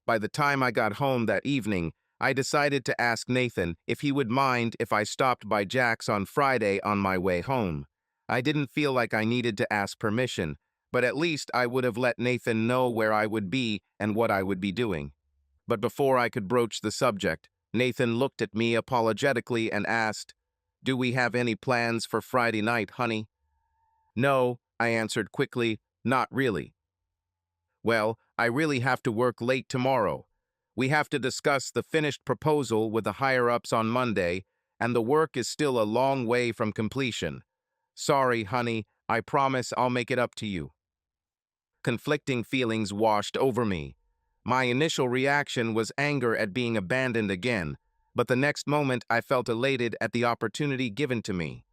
By the time I got home that evening, I decided to ask Nathan if he would mind if I stopped by Jack's on Friday on my way home. I didn't feel like I needed to ask permission, but at least I would have let Nathan know where I would be and what I would be doing. But before I could broach the subject, Nathan looked at me apologetically and asked, "Do we have any plans for Friday night, honey?" "No," I answered quickly, "not really." "Well, I really have to work late tomorrow. We have to discuss the finished proposal with the higher-ups on Monday, and the work is still a long way from completion. Sorry, honey, I promise I'll make it up to you." Conflicting feelings washed over me. My initial reaction was anger at being abandoned again, but the next moment I felt elated at the opportunity given to me.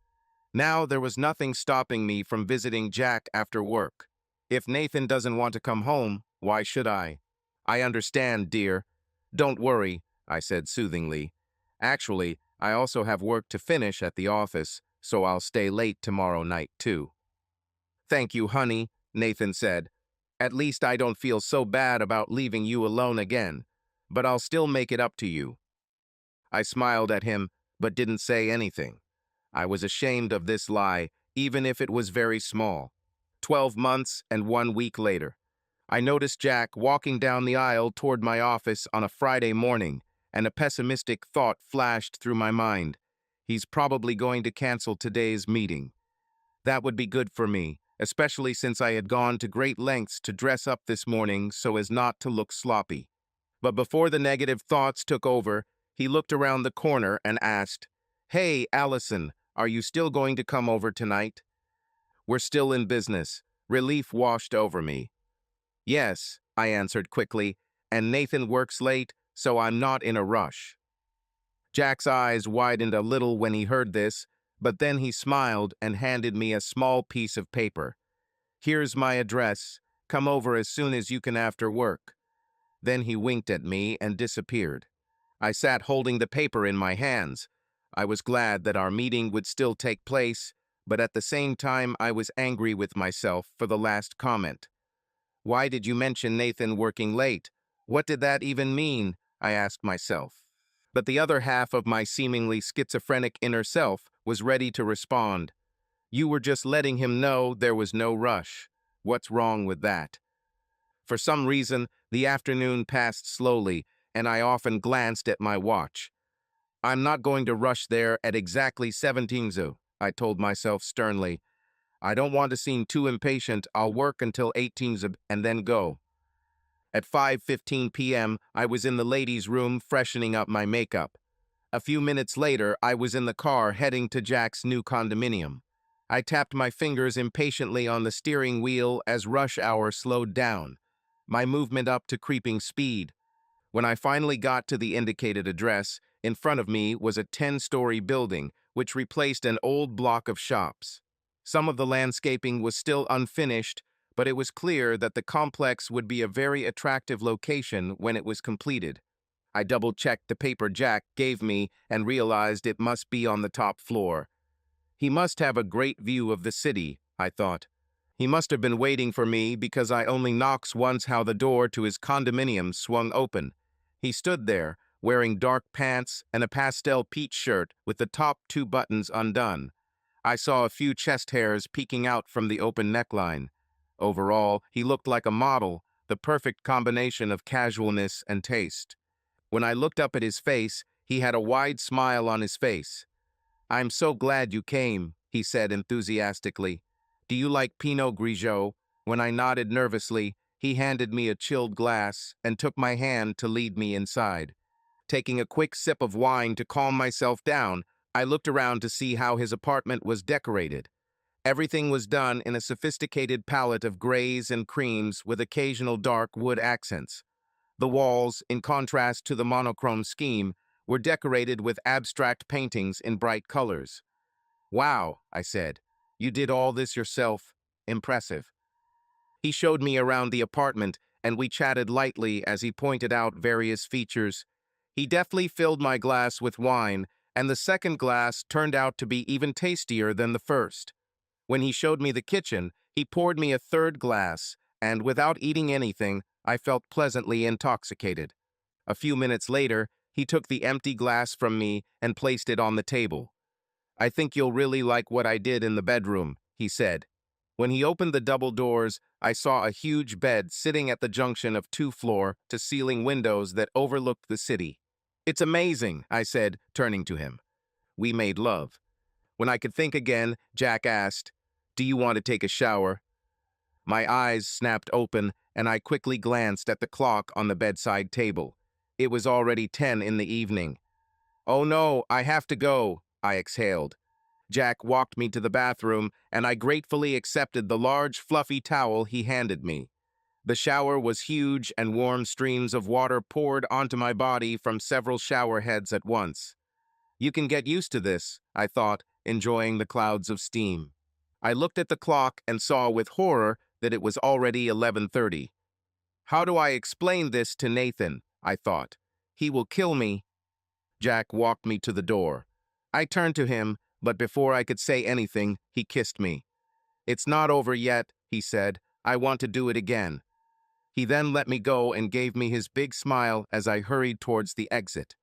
Now there was nothing stopping me from visiting Jack after work. If Nathan doesn't want to come home, why should I? "I understand, dear. Don't worry," I said soothingly. "Actually, I also have work to finish at the office, so I'll stay late tomorrow night too." "Thank you, honey," Nathan said. "At least I don't feel so bad about leaving you alone again, but I'll still make it up to you." I smiled at him, but didn't say anything. I was ashamed of this lie, even if it was very small. 12 months and 1 week later, I noticed Jack walking down the aisle toward my office on a Friday morning, and a pessimistic thought flashed through my mind. He's probably going to cancel today's meeting. That would be good for me, especially since I had gone to great lengths to dress up this morning so as not to look sloppy. But before the negative thoughts took over, he looked around the corner and asked, "Hey, Allison, are you still going to come over tonight?" "We're still in business." Relief washed over me. "Yes," I answered quickly, "and Nathan works late, so I'm not in a rush." Jack's eyes widened a little when he heard this, but then he smiled and handed me a small piece of paper. "Here's my address. Come over as soon as you can after work." Then he winked at me and disappeared. I sat holding the paper in my hands. I was glad that our meeting would still take place, but at the same time I was angry with myself for the last comment. "Why did you mention Nathan working late? What did that even mean?" I asked myself. But the other half of my seemingly schizophrenic inner self was ready to respond. "You were just letting him know there was no rush. What's wrong with that?" For some reason, the afternoon passed slowly, and I often glanced at my watch. "I'm not going to rush there at exactly 17 Zoo," I told myself sternly. "I don't want to seem too impatient. I'll work until 18 Zoo and then go." At 5:15 p.m., I was in the ladies' room freshening up my makeup. A few minutes later, I was in the car heading to Jack's new condominium. I tapped my fingers impatiently on the steering wheel as rush hour slowed down, my movement up to creeping speed. When I finally got to the indicated address, in front of me was a 10-story building, which replaced an old block of shops. Some of the landscaping was still unfinished, but it was clear that the complex would be a very attractive location when it was completed. I double-checked the paper Jack gave me and realized it must be on the top floor. He must have a great view of the city, I thought. He must have been waiting for me because I only knocked once how the door to his condominium swung open. He stood there, wearing dark pants and a pastel peach shirt with the top 2 buttons undone. I saw a few chest hairs peeking out from the open neckline. Overall, he looked like a model, the perfect combination of casualness and taste. When I looked up at his face, he had a wide smile on his face. "I'm so glad you came," he said enthusiastically. "Do you like Pinot Grigio?" When I nodded nervously, he handed me a chilled glass and took my hand to lead me inside. Taking a quick sip of wine to calm myself down, I looked around to see how his apartment was decorated. Everything was done in a sophisticated palette of grays and creams with occasional dark wood accents. The walls, in contrast to the monochrome scheme, were decorated with abstract paintings in bright colors. "Wow," I said. "You did all this yourself. Impressive." He showed me around the apartment, and we chatted lightly as he pointed out various features. He deftly filled my glass with wine, and the second glass turned out to be even tastier than the first. When he showed me the kitchen, he poured me a third glass, and without eating anything, I felt pleasantly intoxicated. A few minutes later, he took the empty glass from me and placed it on the table. "I think you'll really like what I did in the bedroom," he said. When he opened the double doors, I saw a huge bed sitting at the junction of two floor-to-ceiling windows that overlooked the city. "It's amazing," I said, turning to him. We made love. When I could think again, Jack asked, "Do you want to take a shower?" My eyes snapped open, and I quickly glanced at the clock on the bedside table. It was already 10 in the evening. "Oh no, I have to go," I exhaled. Jack walked me to the bathroom, and I gratefully accepted the large, fluffy towel he handed me. The shower was huge, and warm streams of water poured onto my body from several shower heads at once. You can get used to this, I thought, enjoying the clouds of steam. I looked at the clock and saw with horror that it was already 11:30. How do I explain this to Nathan? I thought. He will kill me. Jack walked me to the door. I turned to him, but before I could say anything, he kissed me. "It's not over yet," he said. "I want to do it again." He then let me go and gave me his big smile as I hurried towards the exit.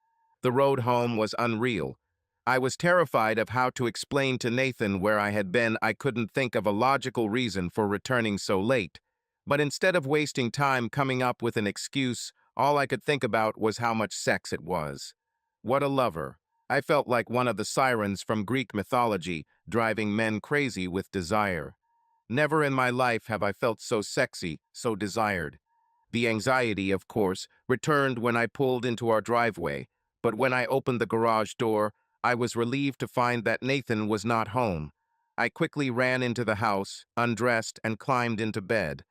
The road home was unreal. I was terrified of how to explain to Nathan where I had been. I couldn't think of a logical reason for returning so late. But instead of wasting time coming up with an excuse, all I could think about was how much sex it was. What a lover. I felt like one of the sirens from Greek mythology, driving men crazy with desire. Never in my life have I felt so sexy, so desired. The anxiety, of course, returned when I pulled into our driveway, but when I opened the garage door, I was relieved to find that Nathan was not home. I quickly ran into the house, undressed, and climbed into bed.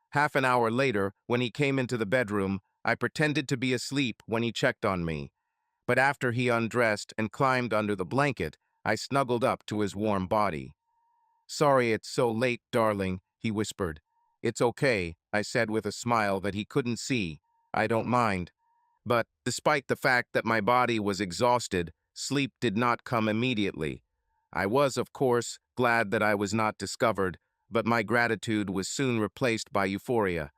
Half an hour later, when he came into the bedroom, I pretended to be asleep when he checked on me. But after he undressed and climbed under the blanket, I snuggled up to his warm body. "Sorry it's so late, darling," he whispered. "It's okay," I said with a smile that he couldn't see. "I don't mind." But despite the fact that my body was exhausted, sleep did not come immediately. I was, of course, glad that I was not discovered, but my gratitude was soon replaced by euphoria.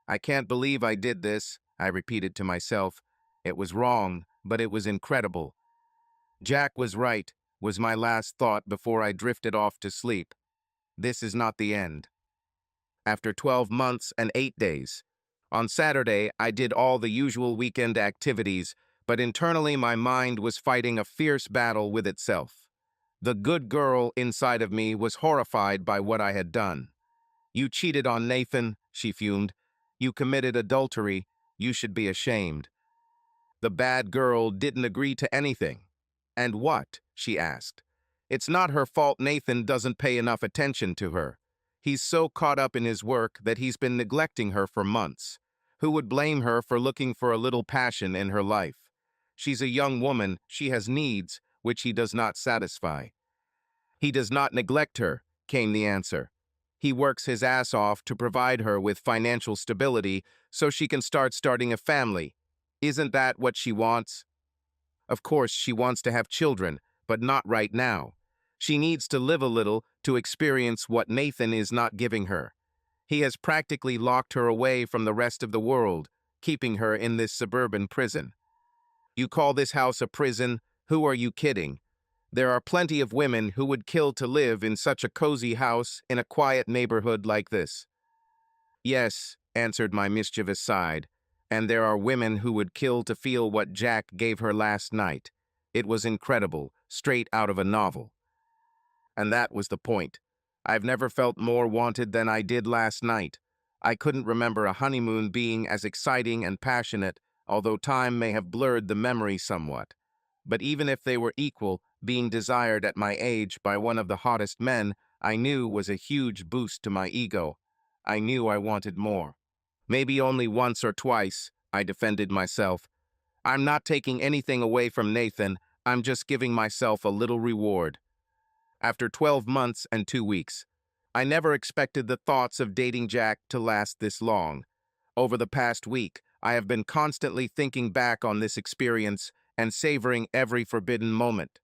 "I can't believe I did this," I repeated to myself. It was wrong, but it was incredible. Jack was right, was my last thought before I drifted off to sleep. This is not the end. After 12 months and 8 days. On Saturday, I did all the usual weekend activities, but internally my mind was fighting a fierce battle with itself. The good girl inside of me was horrified by what I had done. "You cheated on Nathan," she fumed. "You committed adultery. You should be ashamed." The bad girl didn't agree to anything. "And what?" she asked. "It's not her fault Nathan doesn't pay enough attention to her. He's so caught up in his work that he's been neglecting her for months. Who would blame her for looking for a little passion in her life? She's a young woman, she has needs, which he does not satisfy." "He does not neglect her," came the answer. "He works his ass off to provide her with financial stability so she can starting a family. Isn't that what she wants? Of course, she wants to have children, but not right now. She needs to live a little to experience what Nathan is not giving her. He has practically locked her away from the rest of the world, keeping her in this suburban prison." "You call this house a prison? Who are you kidding? There are plenty of women who would kill to live in such a cozy house in a quiet neighborhood like this." "Yes," answered my mischievous side, "and there are women who would kill to feel what Jack gave her last night. It was incredible, straight out of a novel." And that was the point. I've never felt more wanted than I did last night. I couldn't remember a honeymoon being as exciting and passionate, although time may have blurred the memory somewhat. But even if they were equal, being desired at my age by one of the hottest men, I knew was a huge boost to my ego. I knew I wanted more. Maybe only once or twice, I defended myself. "I'm not taking anything away from Nathan, I'm just giving myself a little reward." After 12 months and 2 weeks, I never expected the thoughts of dating Jack to last this long. Over the past week, I have been constantly thinking back on this experience and savoring every forbidden moment.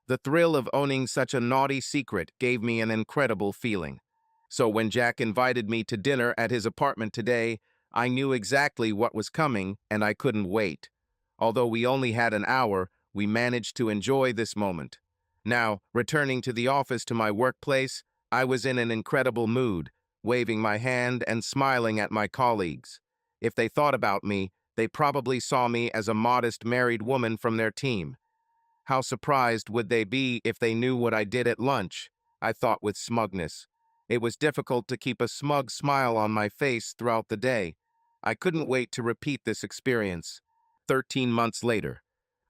The thrill of owning such a naughty secret gave me an incredible feeling. So when Jack invited me to dinner at his apartment today, I knew exactly what was coming, and I couldn't wait. Although we only had an hour, we managed to enjoy this moment. Now, returning to the office to my workplace, I was in an incredible mood, waving my hand and smiling at my colleagues. If they thought about me, they probably saw me as a modest married woman from their team. How surprised would they be if they knew what I did at lunch? I thought with smugness. It was difficult to keep a smug smile on my face throughout the day. I couldn't wait to repeat this experience. 13 months later,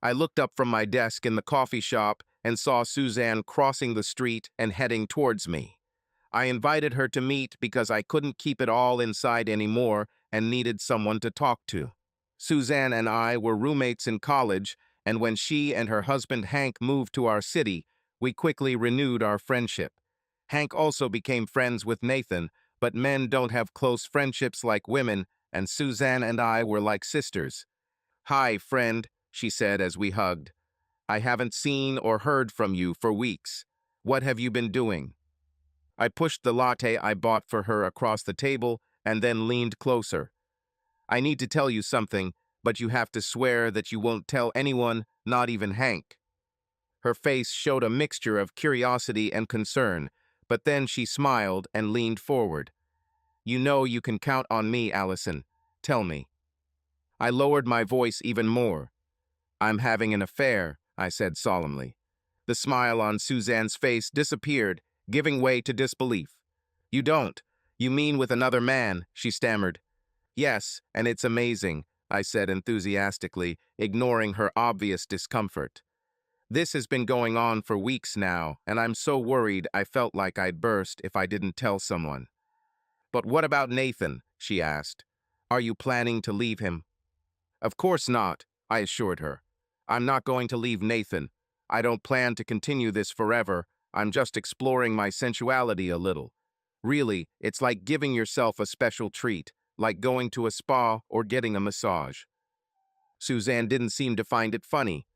I looked up from my desk in the coffee shop and saw Suzanne crossing the street and heading towards me. I invited her to meet because I couldn't keep it all inside anymore and needed someone to talk to. Suzanne and I were roommates in college, and when she and her husband Hank moved to our city, we quickly renewed our friendship. Hank also became friends with Nathan, but men don't have close friendships like women, and Suzanne and I were like sisters. "Hi, friend," she said as we hugged. "I haven't seen or heard from you for weeks. What have you been doing?" I pushed the latte I bought for her across the table and then leaned closer. "I need to tell you something, but you have to swear that you won't tell anyone, not even Hank." Her face showed a mixture of curiosity and concern, but then she smiled and leaned forward. "You know you can count on me, Allison. Tell me." I lowered my voice even more. "I'm having an affair," I said solemnly. The smile on Suzanne's face disappeared, giving way to disbelief. "You don't. You mean with another man," she stammered. "Yes, and it's amazing," I said enthusiastically, ignoring her obvious discomfort. "This has been going on for weeks now, and I'm so worried I felt like I'd burst if I didn't tell someone." "But what about Nathan?" she asked. "Are you planning to leave him?" "Of course not," I assured her. "I'm not going to leave Nathan. I don't plan to continue this forever. I'm just exploring my sensuality a little. Really, it's like giving yourself a special treat, like going to a spa or getting a massage." Suzanne didn't seem to find it funny.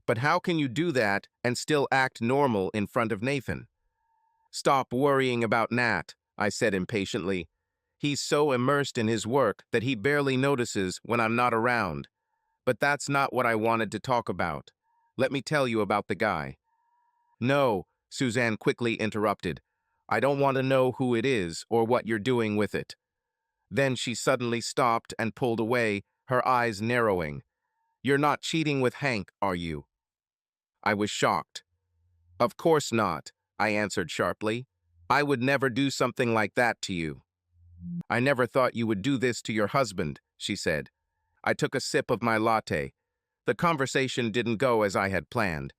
"But how can you do that and still act normal in front of Nathan?" "Stop worrying about Nat," I said impatiently. "He's so immersed in his work that he barely notices when I'm not around. But that's not what I wanted to talk about. Let me tell you about the guy." "No," Suzanne quickly interrupted. "I don't want to know who it is or what you're doing with it." Then she suddenly stopped and pulled away, her eyes narrowing. "You're not cheating with Hank, are you?" I was shocked. "Of course not," I answered sharply. "I would never do something like that to you." "I never thought you would do this to your husband," she said. I took a sip of my latte. The conversation didn't go as I had planned.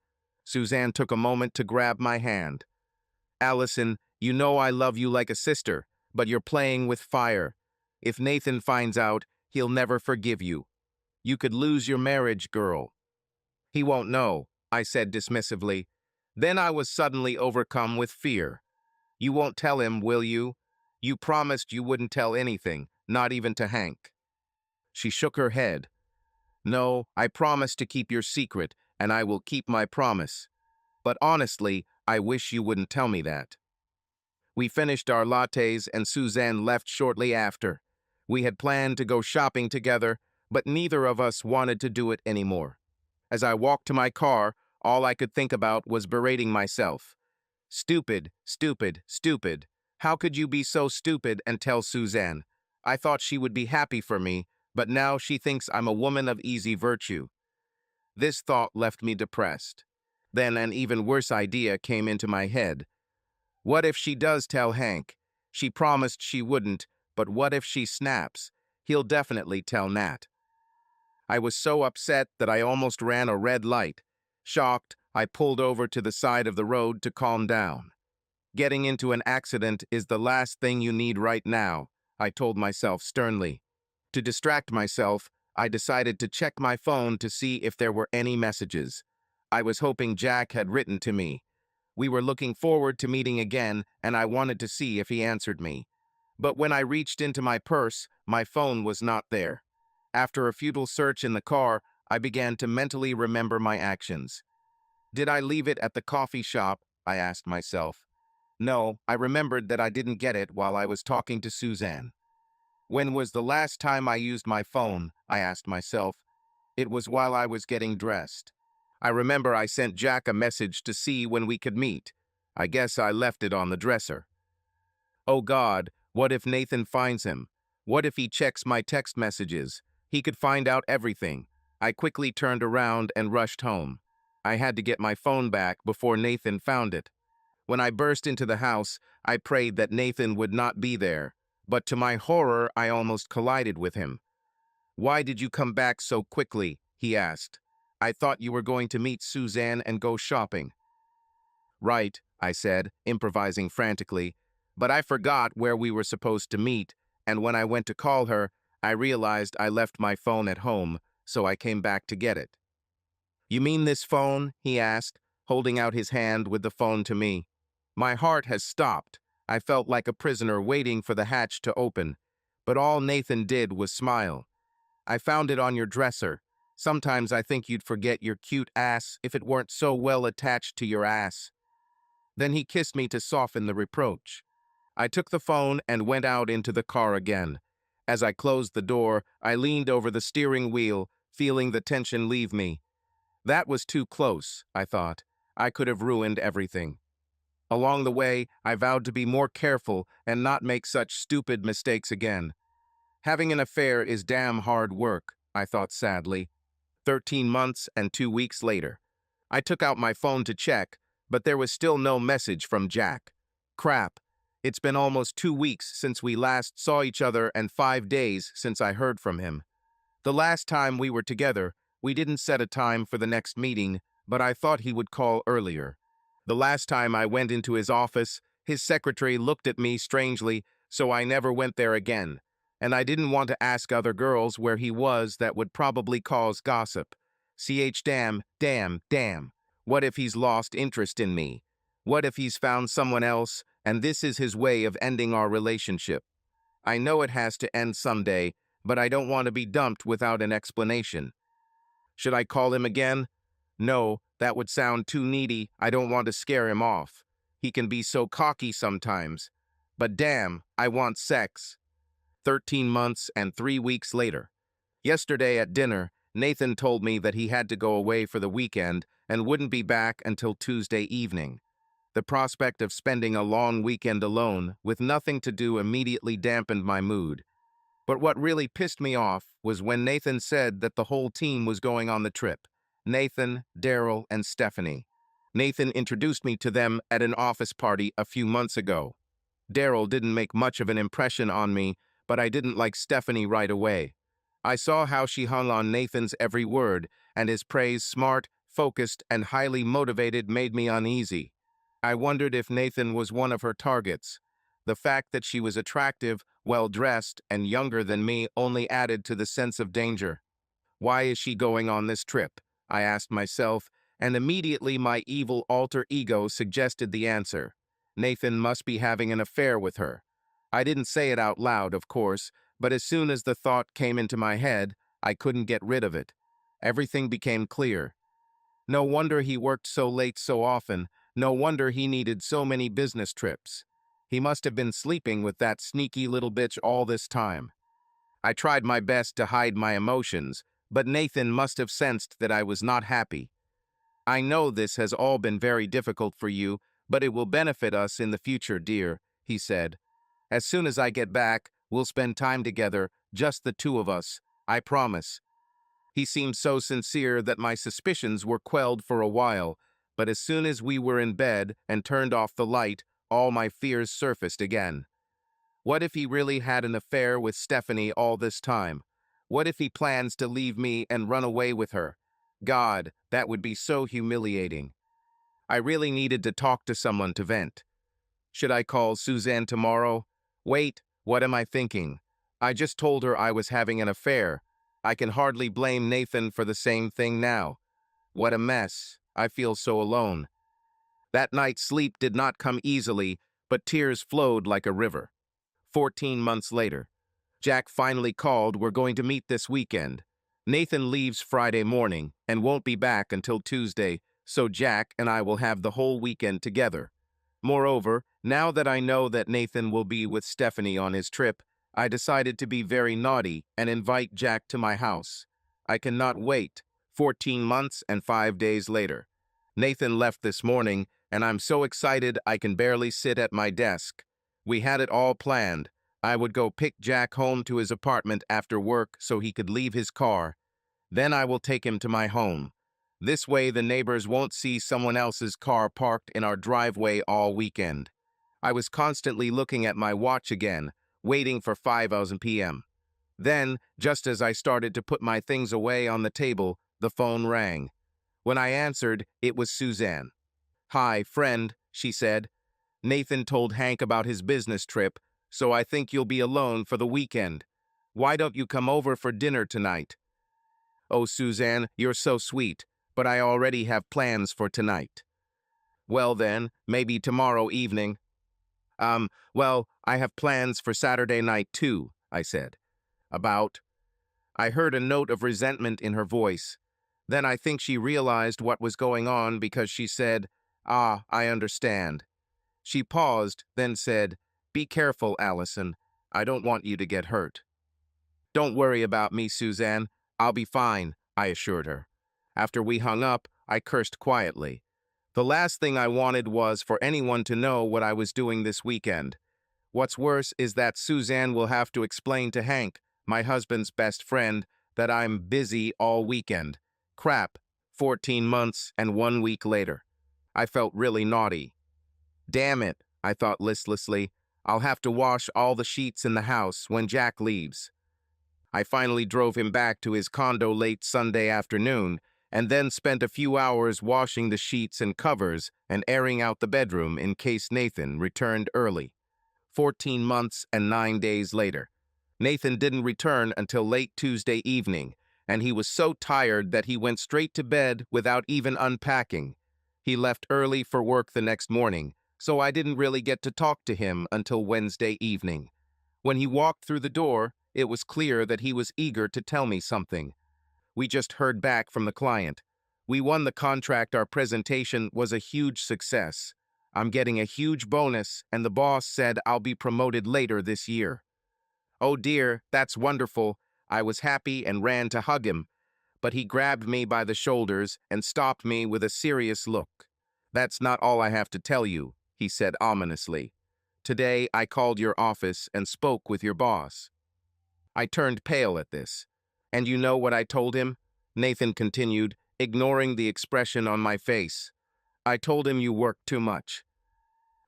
Suzanne took a moment to grab my hand. "Allison, you know I love you like a sister, but you're playing with fire. If Nathan finds out, he'll never forgive you. You could lose your marriage, girl." "He won't know," I said dismissively. Then I was suddenly overcome with fear. "You won't tell him, will you? You promised you wouldn't tell anything, not even to Hank." She shook her head. "No, I promised to keep your secret, and I will keep my promise. But honestly, I wish you wouldn't tell me that." We finished our lattes and Suzanne left shortly after. We had planned to go shopping together, but neither of us wanted to do it anymore. As I walked to my car, all I could think about was berating myself. "Stupid, stupid, stupid. How could you be so stupid and tell Suzanne? I thought she would be happy for me, but now she thinks I'm a woman of easy virtue." This thought left me depressed. Then an even worse idea came into my head. What if she does tell Hank? She promised she wouldn't, but what if she snaps? He'll definitely tell Nat. I was so upset that I almost ran a red light. Shocked, I pulled over to the side of the road to calm down. "Getting into an accident is the last thing you need right now," I told myself sternly. To distract myself, I decided to check my phone to see if there were any messages. I was hoping Jack had written to me. We were looking forward to meeting again, and I wanted to see if he answered me. But when I reached into my purse, my phone was not there. After a futile search in the car, I began to mentally remember my actions. Did I leave it at the coffee shop? I asked myself. No, I remembered that I didn't get it while I was talking to Suzanne. When was the last time I used my phone? I asked myself. It was while I was getting dressed. I remember I sent Jack a message to see when we could meet. I guess I left it on the dresser. Oh God, what if Nathan finds him? What if he checks my text messages? He could find out everything. I quickly turned around and rushed home. I had to get my phone back before Nathan found it. When I burst into the house, I prayed that Nathan would not be there, but to my horror, I almost collided with him. "Why did you come back so quickly?" he asked. "I thought you were going to meet Suzanne and go shopping." "Right," I said, improvising frantically, "but I forgot where we were supposed to meet, and when I went to call her, I realized I left my phone at home, so I came back to get it." "You mean this phone?" he asked, holding out his hand with the phone to me. My heart has stopped. I felt like a prisoner waiting for the hatch to open, but all Nathan did was smile. "I found it on your dresser. Sometimes I think you'd forget your cute ass if it weren't so well attached to your ass." Then he kissed me to soften the reproach. I took the phone and went out into the car again. As I closed the door, I leaned over the steering wheel, feeling the tension leave me. That was too close, I thought. I could have ruined everything. Along the way, I vowed to be more careful and not make such stupid mistakes again. Having an affair is damn hard work, I thought sadly. 13 months and 2 weeks later. I took out my phone to check, but there was still no message from Jack. Crap. It's been almost 2 weeks since we last saw each other and 5 days since I heard from him. The last time we were together, we didn't set a time for the next meeting, but I thought he would call earlier. The last time I went into his office, his secretary looked at me strangely, so I never went there again. And I didn't want to ask other girls where he was. That would probably cause gossip. Damn. What if he's lost interest in me? What if he's found someone else, and this is his way of ending our relationship? I know it has to end someday, but I don't want to be dumped without an explanation. Should I call him again? No, that would sound too needy. I don't want to scare him off. He can be so cocky sometimes. But damn, I want sex. 13 months and 3 weeks later. Yesterday at dinner, Nathan told me that he had to go away for the weekend and wouldn't be back until Tuesday evening. The prospect of spending a long weekend alone with nothing to do immediately dampened my mood. But what really pissed me off was when Nathan said that the whole team was going on the trip. Nathan, Daryl, and Stephanie. Nathan introduced me to them at an office party a few months ago. Daryl didn't make much of an impression on me, but I didn't like Stephanie right away. I saw how she hung on Nathan's every word, and his praise, smart, focused, and highly motivated, made me uneasy. I wondered if Nathan was one of her targets. The fact that she was attractive, well-dressed, and younger than me only added to the sense of danger. Why is she going on this trip? I asked myself, and immediately my evil alter ego suggested the answer. Nathan must be having an affair with her. I didn't say it out loud, of course, but as soon as the thought came into my head, I couldn't get rid of it. Everything became clear. No wonder he worked so late so often. No wonder he needed so many business trips. He must have been sleeping with that sneaky little bitch all this time. I tried my best to hide my emotions, but Nathan must have sensed that I was not happy. "I know this has all been very difficult for you, but it will benefit us in the future, dear," he said. "As soon as I get back, we'll spend time together, just the two of us. I promise." He seemed so sincere that my suspicions were quelled for a while, but as soon as we were in bed and turned off the light, all my fears surfaced again. What if he really had an affair with Stephanie all this time? What if he plans to leave me and run away with her? God, that would be so humiliating. I really needed to talk to someone to vent. Should I call Suzanne tomorrow? Wait, what am I thinking? I just told her I was having an affair. I can hardly blame Nathan for the same thing now. What a mess. I feel so alone. That night's sleep did not come easily, but tears flowed like a river. 14 months later. Jack finally called. "We're going to meet this weekend." Nathan leaves Friday morning and won't be back until Tuesday, so Jack and I will have the whole weekend together. Moreover, now that I know that Nathan will be with Stephanie on his trip, I decided to be very naughty and invite Jack to my house. I cannot wait. 14 months and 5 days later. Nathan left this morning, and I'm so excited I can barely sit at my desk. We had it all planned. I would go pick Jack home to his apartment after work so he could leave his car. Then I will take him to my home. This way the neighbors won't see someone else's car parked in our driveway all weekend. I was constantly looking at my watch again, waiting for 5:00 p.m. Then, just as I started to put my things away on the table, the phone rang. When I answered, it was Suzanne. "Hi, friend," she said. "Nathan told Hank about his business trip, so I think you'll be alone for the weekend. Why don't you come over for dinner tonight?" "Oh, Suzanne, you're so sweet, but I already have plans for tonight." "Well then, maybe tomorrow evening." Well, I have plans for Saturday night too," I said. "About?" I heard a note of resentment in her voice. Then I think she realized what was going on because she said, "Ah, I understand." She paused, then said, "Be careful, Allison. I don't want you to get hurt." "Don't worry about me, Suzanne. I'll be fine," I assured her. After we hung up, I cursed quietly. The last thing I wanted was for anyone to know what I was doing this weekend. What's worse is that Suzanne will have to explain to Hank, my husband's best friend, that I'm busy all weekend. Crap, 14 months and 1 week later. I felt really naughty. Damn it, I thought listlessly. I'll have to wash all the sheets in the house when Jack leaves. I finally drove him back to his condo late Sunday afternoon, and then spent a few hours washing the sheets and covers and airing out the bedroom in case Nathan returned early. 14 months and 9 days later. Nathan didn't return until late Tuesday evening, and he was so tired that he went straight to bed without even unpacking. He left early for work the next morning, so I didn't really get to talk to him until Wednesday evening. When he walked through the door, it was clear that he was eager to tell me something. We just heard back from the client. We won the contract. Our presentation was a huge success. I'm getting a huge bonus, and the boss said I'll be promoted later this year. Oh dear, that's wonderful. I was happy and ran to hug him, but he grabbed me by the shoulders and stopped me with a serious look. "That's not all I have to tell you," he said ominously. "Today I called your office and spoke with your boss." I turned pale at this. "And you know what I told him?" Nathan continued, ignoring the expression on my face. "I told him you worked too much."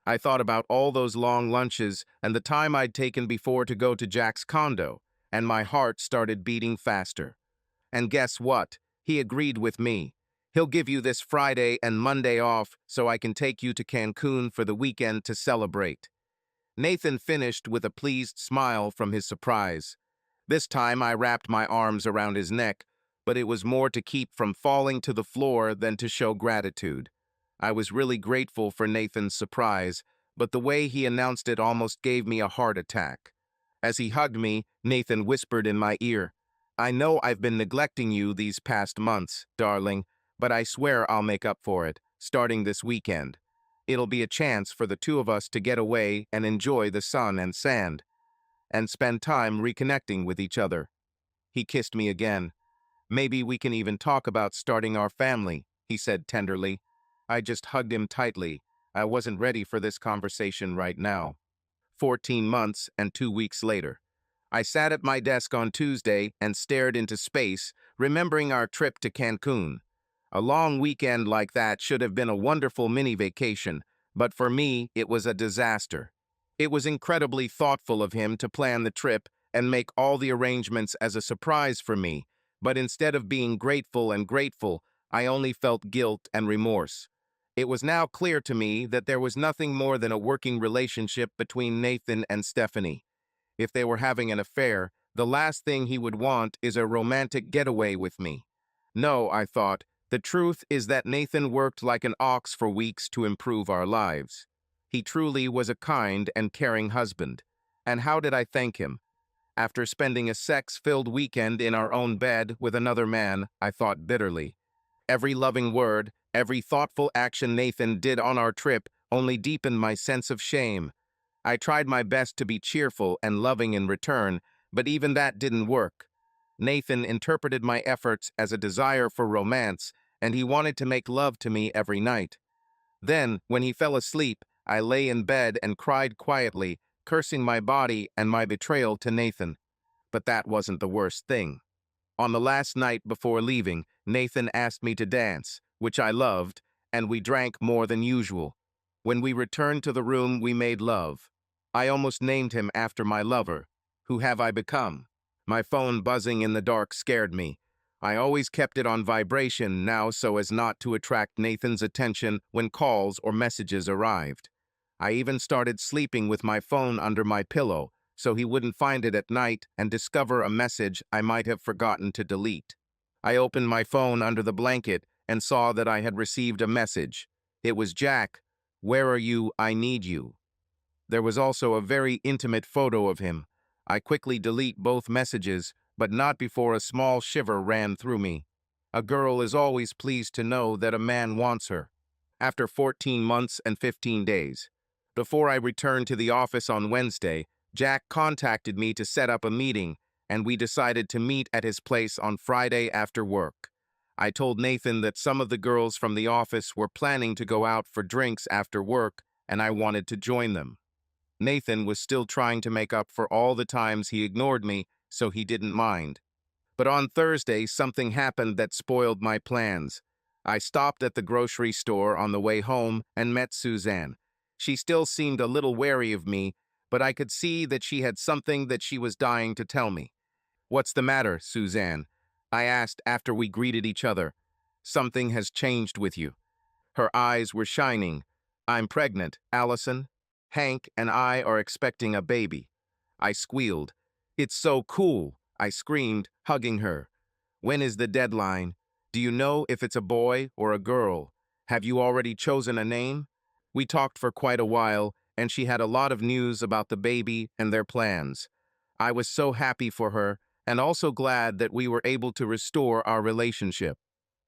I thought about all those long lunches and the time I'd taken before to go to Jack's condo, and my heart started beating faster. And guess what? He agreed with me. "He'll give you this Friday and Monday off so I can take you to Cancun for the weekend to celebrate." Nathan finished with a pleased smile from his surprise. This time I wrapped my arms around his neck, but it was more to keep from falling to the floor than to show gratitude. I was really grateful for Nathan's surprise, but the way he announced it almost gave me a heart attack. As he hugged me, Nathan whispered in my ear, "I know I've been neglecting you these past months, darling, but I swear I'll make up for it, starting this weekend. It'll be a chance for the two of us to get away and enjoy the sun and sand, and spend time reconnecting with each other." He kissed me again. "Maybe we can even talk about starting our family," he said tenderly. I just hugged him tightly. I wasn't ready for this conversation right now. 14 months and 2 weeks later. I sat at my desk on Tuesday and stared into space, remembering our trip to Cancun. A long weekend like that should have been a wonderful mini vacation, but for me, it was a disaster. It was incredibly thoughtful of him to plan the trip and make all the arrangements as a surprise for me, but instead of being grateful, I only felt guilt and remorse. It was now clear to me that there was nothing more than a working relationship between Nathan and Stephanie. If they were having an affair, the last thing he would want is a romantic getaway with me. No, I thought, the truth is that Nathan worked like an ox for weeks to improve our lives. He truly was a kind and caring husband. And how did I thank him? After spending a sex-filled weekend in our own bed with another man, I thought bitterly. Every loving word, every thoughtful action Nathan did on our trip only deepened my sense of shame. I tried my best to be cheerful and loving in return, but even that didn't work. Nathan interpreted my efforts as a desire for romance, and he wanted to make love to me every night. Then, when he fell asleep, I lay in bed and cried quietly, cursing my body and my betrayal to Nathan. But that wasn't the worst thing. On the last night before leaving, Nathan asked me to dance, which I loved, and we drank more than usual. When we returned to the room, we made love. I almost named him after my lover. Who have I become? My phone buzzing in the dark scared me. I always kept it on vibration now so as not to attract Nathan's attention when calls or messages arrived. I even started sleeping with my phone under my pillow, so he wouldn't find it at night and discover a message I might have forgotten to delete. I opened my phone under the blanket and saw that I had received a message. It was Jack. Where are you? I need you. There was also a very intimate photo of him. I quickly delete both messages, but not before a small shiver ran through me. A girl is always pleased to know that a man wants her. After 14 months and 15 days. Before I returned to the office on Wednesday, Jack contacted me to set up a meeting, and we decided to meet at his place on Friday after work. I told Nathan that some of the girls from the office were planning to go out for drinks after work, and I wanted to join them. Nathan was still trying to make up for all the times he ignored me, so he didn't mind. But on Thursday, something happened that spoiled my plans. I stopped at the grocery store on the way home and met Suzanne. She still seemed a little wary of me, but I could see that she had something that she was dying to tell me. "What's the matter, Suzanne?" I asked after we greeted each other. "Something has changed with you." Her eyes were shining. "I'm pregnant, Allison. Hank and I are expecting a baby." I squealed. "It's so cool," I screamed, hugging her. "When is the deadline? Do you know if it's a boy or a girl? Have you already chosen a name?" We talked for quite a while, and she had a lot of news about the baby and their plans. I was so happy for her, and also glad that we were able to restore our relationship.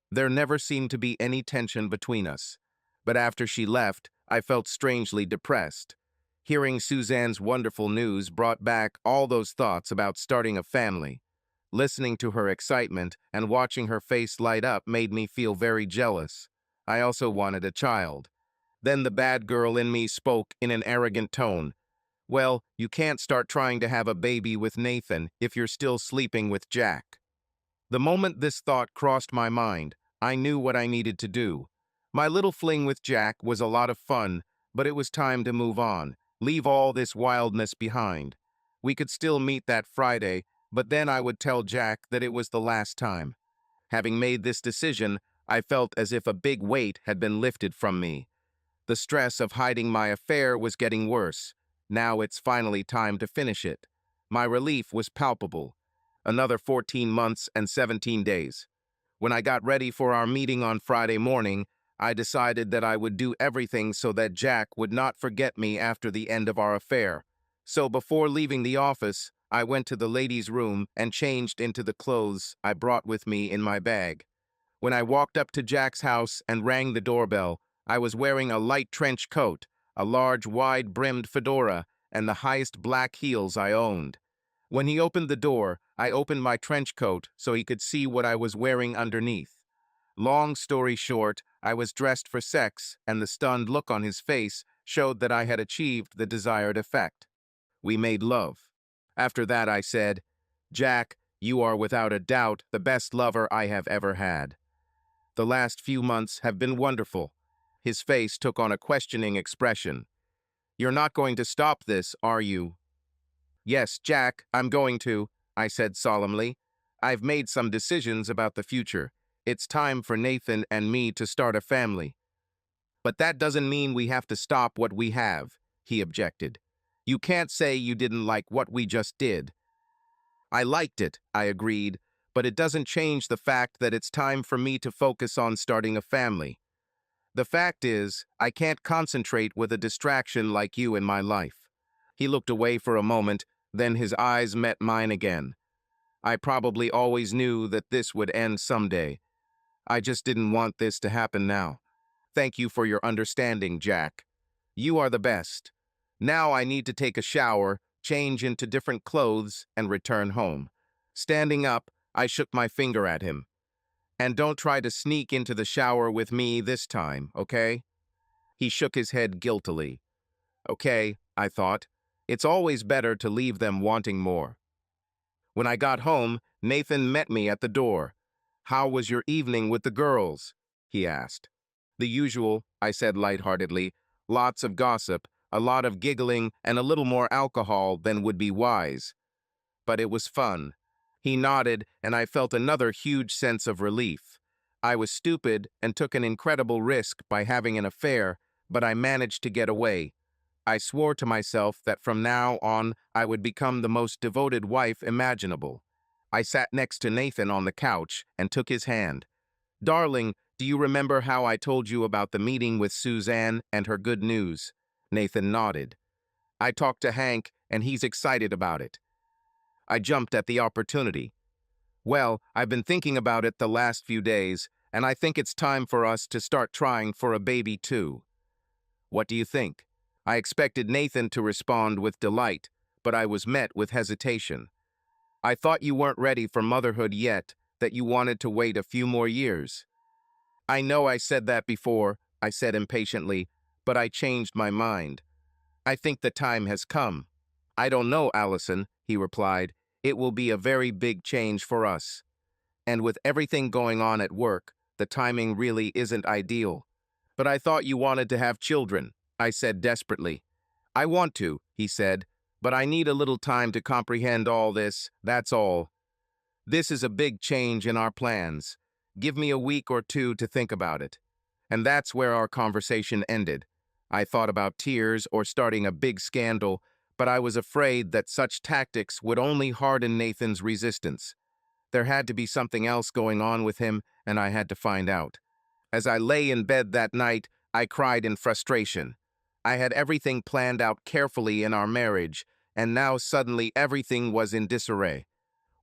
There never seemed to be any tension between us. But after she left, I felt strangely depressed. Hearing Suzanne's wonderful news brought back all those thoughts about starting a family. Listening to her excitement and watching her face light up made me feel very jealous. I also wanted a child. Then the bad girl in me spoke in an arrogant tone. "Well, you can't start trying to have a baby with Nathan if you're still sleeping with Jack." The moment this thought crossed my mind, I knew what I needed to do. My little fling with Jack was a lot of fun, but it was time to move on, leave all this wildness behind. We could still meet that Friday, but then I would tell Jack that it was the last time. Having made this decision, I felt as if a big weight had been lifted from me. The stress of hiding my affair was getting worse. Now it's finally time to finish it. My relief was palpable. Another 14 months and 17 days. When I got ready for our meeting on Friday morning, I decided that I would do everything so that Jack would not forget me after the end of our affair. So before leaving the office, I went to the ladies' room and changed into the clothes I brought with me in my bag. When I walked up to Jack's house and rang the doorbell, I was wearing a light trench coat, a large wide-brimmed fedora, and the highest black heels I owned. When he opened the door, I opened my trench coat so he could see what I was wearing underneath. Long story short, I was dressed for sex, and the stunned look on his face showed that I had achieved the desired effect. We made love. After that, I said, "Jack, you are without a doubt the best lover I have ever had." The last few months have been wonderful. His face took on a questioning expression. "You're not going to stop this, are you?" "Yes, Jack, I'm going to," I said solemnly. "I've made some decisions about the future. It's time for Nathan and me to start a family." "But that doesn't mean we have to stop what we have," he objected. "You can't say you didn't like what we just did." "I liked it," I agreed, "but it doesn't change the fact that it's time for me to focus on starting a family. The fact is, I can't concentrate with a distraction like you in my life." He looked away for a moment, then his eyes met mine again. "I probably always knew that this would end someday. I just didn't want this to happen now. Thank you for your understanding, Jack. You are the best." Now I need to take a shower, change into different clothes, and return home. Standing up, I shook my finger at him. And don't try to sneak into the shower with me this time, okay? He shook his head guiltily. Okay, I thought. It's always better to leave them wanting more. When I got home, Nathan met me at the door. "How was your evening with the girls?" he asked. "The usual," I said lightheartedly. "Lots of gossip, a lot of giggling, and a little more alcohol than would be wise. But it was fun." He nodded, and I felt another huge sense of relief. I was stupid and took an incredible risk by having an affair, but I managed to get away. I swore to myself that from now on I would become the most devoted wife imaginable. I sat next to Nathan on the couch and took his hand. "Darling, do you remember how I told you about the meeting with Suzanne and her good news?" Nathan nodded. "I talked to Hank, and he's excited about it." I jumped at the opportunity. "Well, I've been thinking about it the last few days, and I think it's time for us to start trying for a baby too. What do you think?" I expected Nathan to respond with delight, but I was met with hesitation. "I thought you weren't ready for motherhood yet, that you wanted to wait a few more years." "I know I said that before," I said impatiently, "but I changed my mind. I think the time has come." "I don't know, Allison," he replied. "It will be a very big change for us. And with everything going on at work, the timing really isn't ideal." "But I thought you wanted to have children," I said desperately. "I want to," he said, "but I need a little time to comprehend all this, that's all. This is a big change in our plans. Give me a week or two to think about it." And that's where our conversation ended. I thought about tears or starting a big scandal, but I was afraid that such tactics would only harden Nathan's resistance. There had to be something else going on with him, and I had to find out. As I lay in bed that night, I cried in frustration. I had everything planned out carefully in our marriage, and now suddenly everything was in disarray.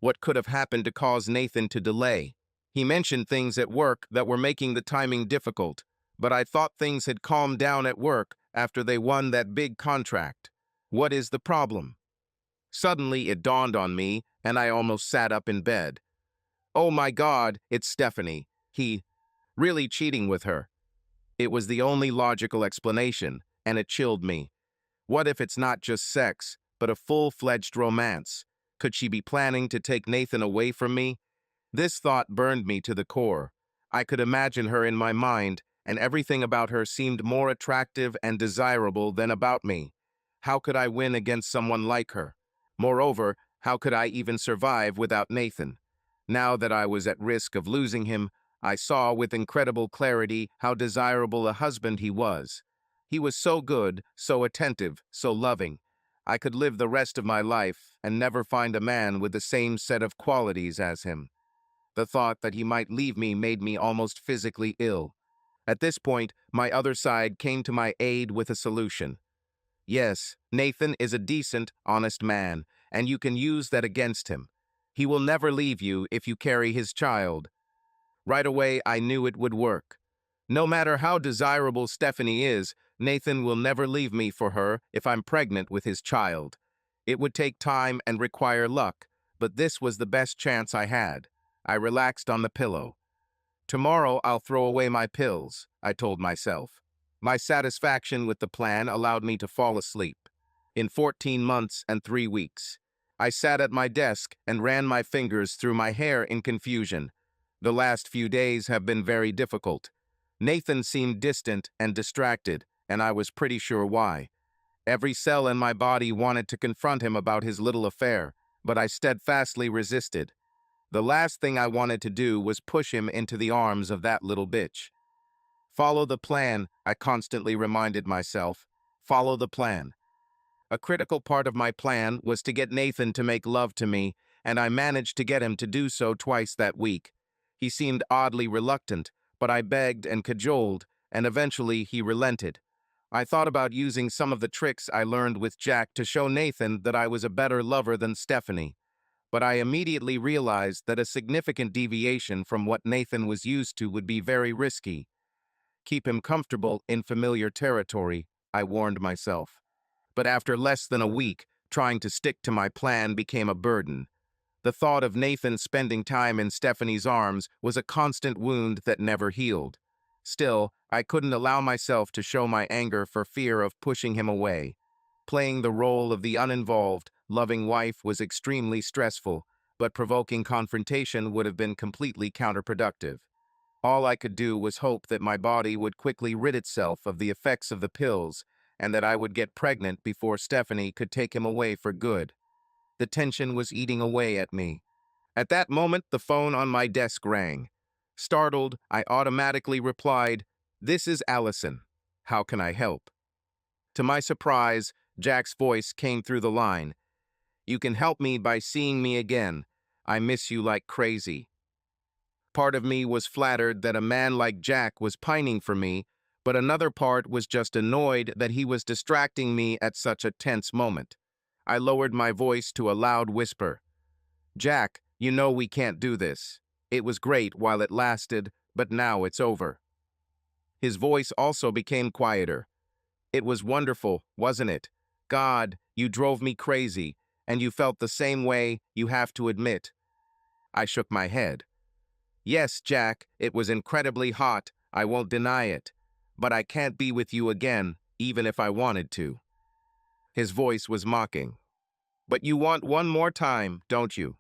What could have happened to cause Nathan to delay? He mentioned things at work that were making the timing difficult, but I thought things had calmed down at work after they won that big contract. What is the problem? Suddenly it dawned on me, and I almost sat up in bed. "Oh my God, it's Stephanie. He really cheating with her." It was the only logical explanation, and it chilled me. What if it's not just sex, but a full-fledged romance? Could she be planning to take Nathan away from me? This thought burned me to the core. I could imagine her in my mind, and everything about her seemed more attractive and desirable than about me. How could I win against someone like her? Moreover, how could I even survive without Nathan? Now that I was at risk of losing him, I saw with incredible clarity how desirable a husband he was. He was so good, so attentive, so loving. I could live the rest of my life and never find a man with the same set of qualities as him. The thought that he might leave me made me almost physically ill. At this point, my other side came to my aid with a solution. "Yes, Nathan is a decent, honest man, and you can use that against him. He will never leave you if you carry his child." Right away, I knew it would work. No matter how desirable Stephanie is, Nathan will never leave me for her if I'm pregnant with his child. It would take time and require luck, but this was the best chance I had. I relaxed on the pillow. "Tomorrow I'll throw away my pills," I told myself. My satisfaction with the plan allowed me to fall asleep. In 14 months and 3 weeks, I sat at my desk and ran my fingers through my hair in confusion. The last few days have been very difficult. Nathan seemed distant and distracted, and I was pretty sure why. Every cell in my body wanted to confront him about his little affair, but I steadfastly resisted. The last thing I wanted to do was push him into the arms of that little bitch. Follow the plan, I constantly reminded myself. Follow the plan. A critical part of my plan was to get Nathan to make love to me, and I managed to get him to do so twice that week. He seemed oddly reluctant, but I begged and cajoled, and eventually he relented. I thought about using some of the tricks I learned with Jack to show Nathan that I was a better lover than Stephanie. But I immediately realized that a significant deviation from what Nathan was used to would be very risky. Keep him comfortable in familiar territory, I warned myself. But after less than a week, trying to stick to my plan became a burden. The thought of Nathan spending time in Stephanie's arms was a constant wound that never healed. Still, I couldn't allow myself to show my anger for fear of pushing him away. Playing the role of the uninvolved, loving wife was extremely stressful, but provoking confrontation would have been completely counterproductive. All I could do was hope that my body would quickly rid itself of the effects of the pills and that I would get pregnant before Stephanie could take him away for good. The tension was eating away at me. At that moment, the phone on my desk rang. Startled, I automatically replied, "This is Allison. How can I help?" To my surprise, Jack's voice came through the line. "You can help me by seeing me again. I miss you like crazy." Part of me was flattered that a man like Jack was pining for me, but another part was just annoyed that he was distracting me at such a tense moment. I lowered my voice to a loud whisper. "Jack, you know we can't do this. It was great while it lasted, but now it's over." His voice also became quieter. "It was wonderful, wasn't it? God, you drove me crazy, and you felt the same way, you have to admit." I shook my head. "Yes, Jack, it was incredibly hot, I won't deny it. But I can't be with you again, even if I wanted to." His voice was mocking. "But you want one more time, don't you?"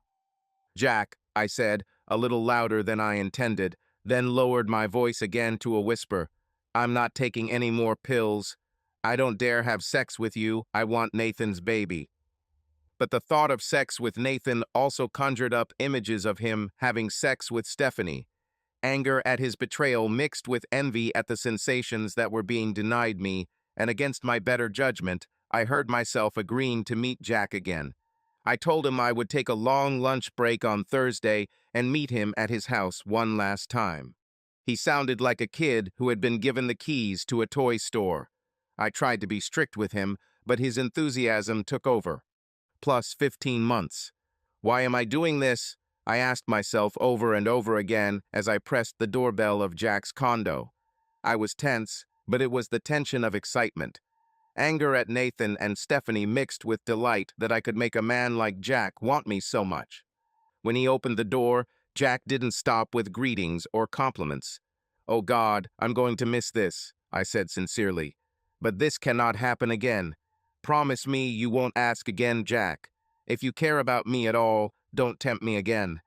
"Jack," I said, a little louder than I intended, then lowered my voice again to a whisper. "I'm not taking any more pills. I don't dare have sex with you. I want Nathan's baby." But the thought of sex with Nathan also conjured up images of him having sex with Stephanie. Anger at his betrayal mixed with envy at the sensations that were being denied me, and against my better judgment, I heard myself agreeing to meet Jack again. I told him I would take a long lunch break on Thursday and meet him at his house one last time. He sounded like a kid who had been given the keys to a toy store. I tried to be strict with him, but his enthusiasm took over. Plus 15 months. Why am I doing this? I asked myself over and over again as I pressed the doorbell of Jack's condo. I was tense, but it was the tension of excitement. Anger at Nathan and Stephanie mixed with delight that I could make a man like Jack want me so much. When he opened the door, Jack didn't stop with greetings or compliments. "Oh God, I'm going to miss this," I said sincerely. "But this cannot happen again. Promise me you won't ask again, Jack. If you care about me at all, don't tempt me again."